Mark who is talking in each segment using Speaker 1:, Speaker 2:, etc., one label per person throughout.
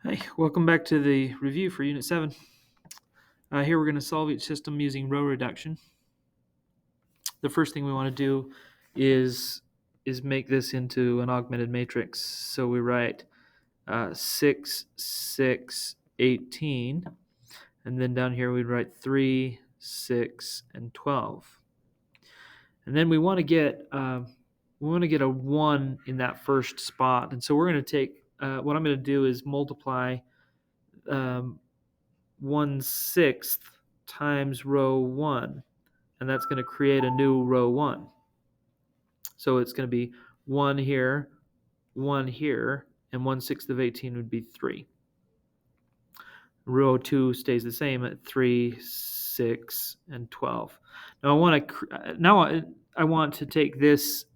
Speaker 1: Hi, welcome back to the review for Unit 7. Here we're going to solve each system using row reduction. The first thing we want to do is make this into an augmented matrix. So we write 6, 6, 18, and then down here we'd write 3, 6, and 12. And then we want to get a 1 in that first spot. And so we're going to take, what I'm going to do is multiply 1/6 times row 1, and that's going to create a new row 1. So it's going to be 1 here, and 1/6 of 18 would be 3. Row 2 stays the same at 3, 6, and 12. Now I want to take this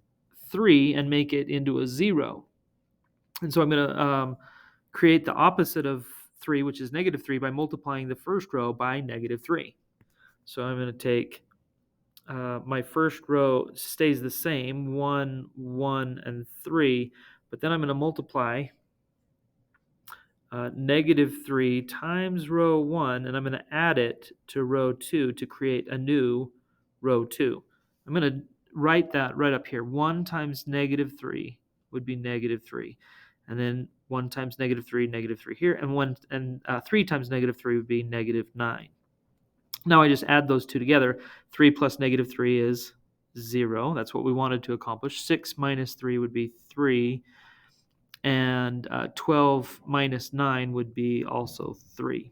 Speaker 1: 3 and make it into a 0. And so I'm going to create the opposite of 3, which is -3, by multiplying the first row by -3. So I'm going to take my first row stays the same, 1, 1, and 3, but then I'm going to multiply -3 times row 1, and I'm going to add it to row 2 to create a new row 2. I'm going to write that right up here. 1 times -3 would be -3, and then 1 times -3 here, and 3 times -3 would be -9. Now I just add those two together. 3 plus -3 is 0. That's what we wanted to accomplish. 6 minus 3 would be 3. And 12 minus 9 would be also 3.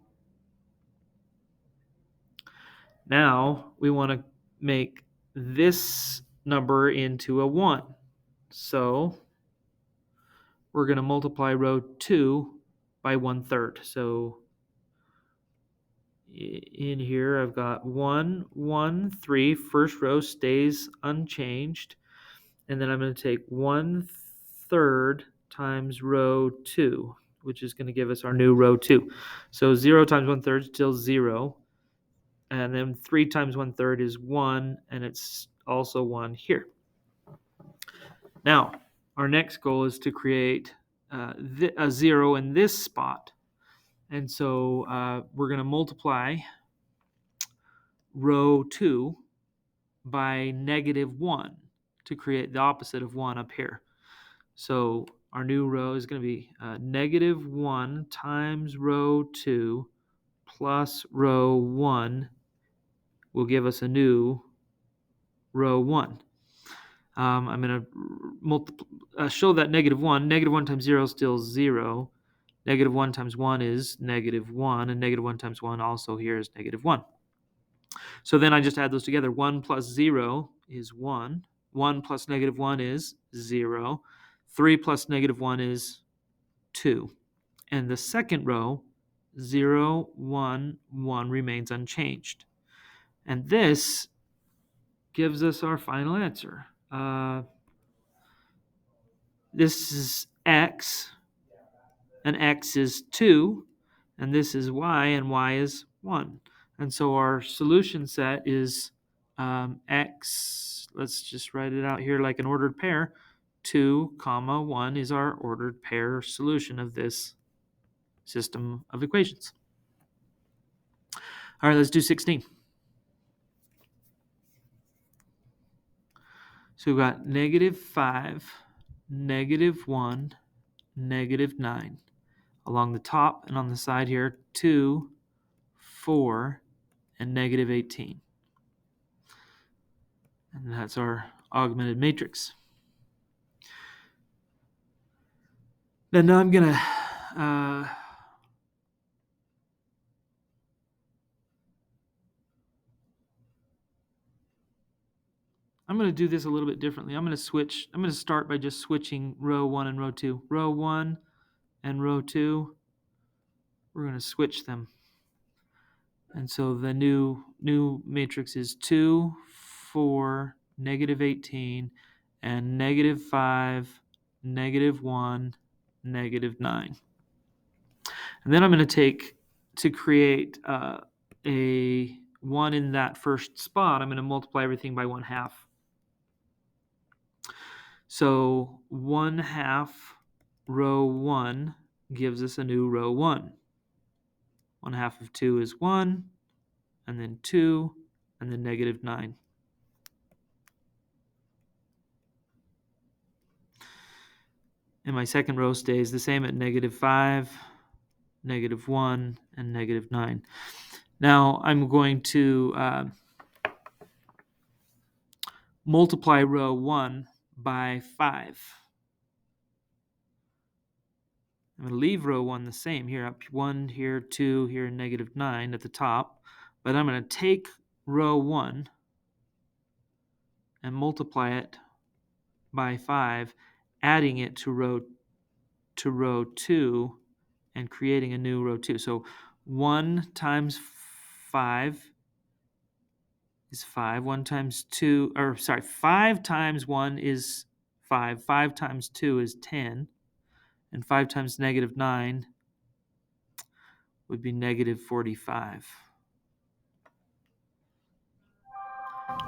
Speaker 1: Now we want to make this number into a 1. So we're going to multiply row 2 by 1/3. So in here I've got 1, 1, 3. First row stays unchanged. And then I'm going to take 1/3 times row 2, which is going to give us our new row 2. So 0 times 1/3 is still 0. And then 3 times 1/3 is 1, and it's also 1 here. Now, our next goal is to create a 0 in this spot. And so we're going to multiply row 2 by -1 to create the opposite of 1 up here. So our new row is going to be -1 times row 2 plus row 1 will give us a new row 1. I'm going to show that -1. -1 times 0 is still 0. -1 times 1 is -1, and -1 times 1 also here is -1. So then I just add those together. 1 plus 0 is 1. 1 plus -1 is 0. 3 plus -1 is 2. And the second row, 0, 1, 1, remains unchanged. And this gives us our final answer. This is x, and x is 2, and this is y, and y is 1. And so our solution set is x, let's just write it out here like an ordered pair. 2, 1 is our ordered pair solution of this system of equations. All right, let's do 16. So we've got -5, -1, -9. Along the top and on the side here, 2, 4, and -18. And that's our augmented matrix. Then now I'm going to do this a little bit differently. I'm going to start by just switching row 1 and row 2. Row 1 and row 2, we're going to switch them. And so the new matrix is 2, 4, -18, and -5, -1, -9. And then I'm going to take, to create a 1 in that first spot, I'm going to multiply everything by 1/2. So 1/2 row 1 gives us a new row 1. 1/2 of 2 is 1, and then 2, and then negative 9. And my second row stays the same at negative 5, negative 1, and negative 9. Now I'm going to multiply row 1 by 5. I'm going to leave row 1 the same. Here, up 1, here, 2, here, negative 9 at the top. But I'm going to take row 1 and multiply it by 5, adding it to row 2 and creating a new row 2. So 1 times 5 is 5. 1 times 2, 5 times 1 is 5. 5 times 2 is 10. And 5 times negative 9 would be negative 45.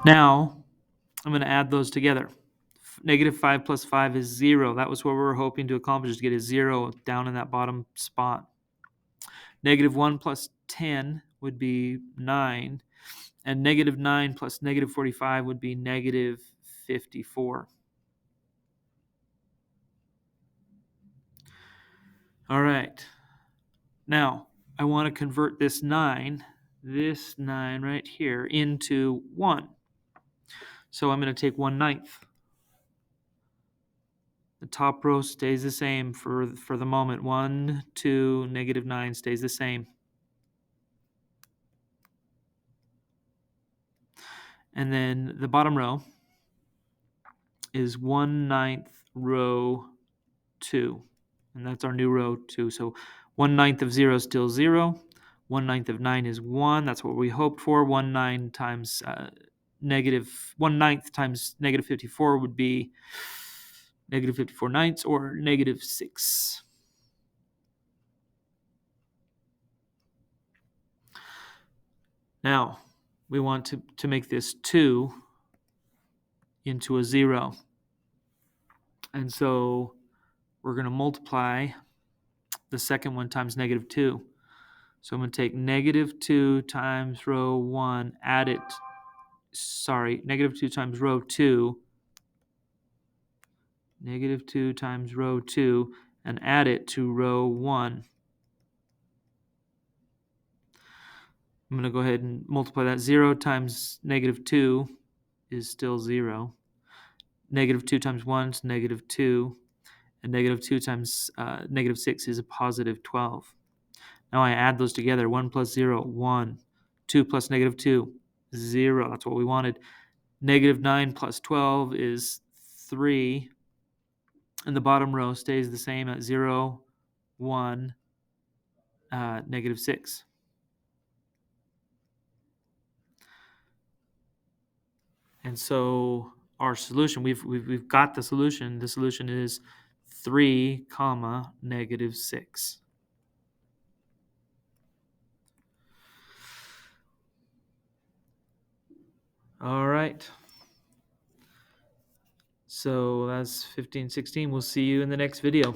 Speaker 1: Now, I'm going to add those together. Negative 5 plus 5 is 0. That was what we were hoping to accomplish, is get a 0 down in that bottom spot. Negative 1 plus 10 would be 9. And negative 9 plus negative 45 would be negative 54. All right. Now, I want to convert this 9 right here, into 1. So I'm going to take 1/9. The top row stays the same for the moment. 1, 2, negative 9 stays the same. And then the bottom row is 1/9 row 2. And that's our new row 2. So 1/9 of 0 is still 0. 1/9 of 9 is 1. That's what we hoped for. 1/9 times negative 1/9 times negative 54 would be negative 54 ninths, or negative 6. Now, we want to make this 2 into a 0. And so we're going to multiply the second one times negative 2. So I'm going to take negative 2 times row 1, negative 2 times row 2, negative 2 times row 2, and add it to row 1. I'm going to go ahead and multiply that. 0 times negative 2 is still 0. Negative 2 times 1 is negative 2. And negative 2 times negative 6 is a positive 12. Now I add those together. 1 plus 0, 1. 2 plus negative 2, 0. That's what we wanted. Negative 9 plus 12 is 3. And the bottom row stays the same at 0, 1, negative 6. And so our solution, we've got the solution. The solution is 3, negative 6. All right. So that's 15, 16. We'll see you in the next video.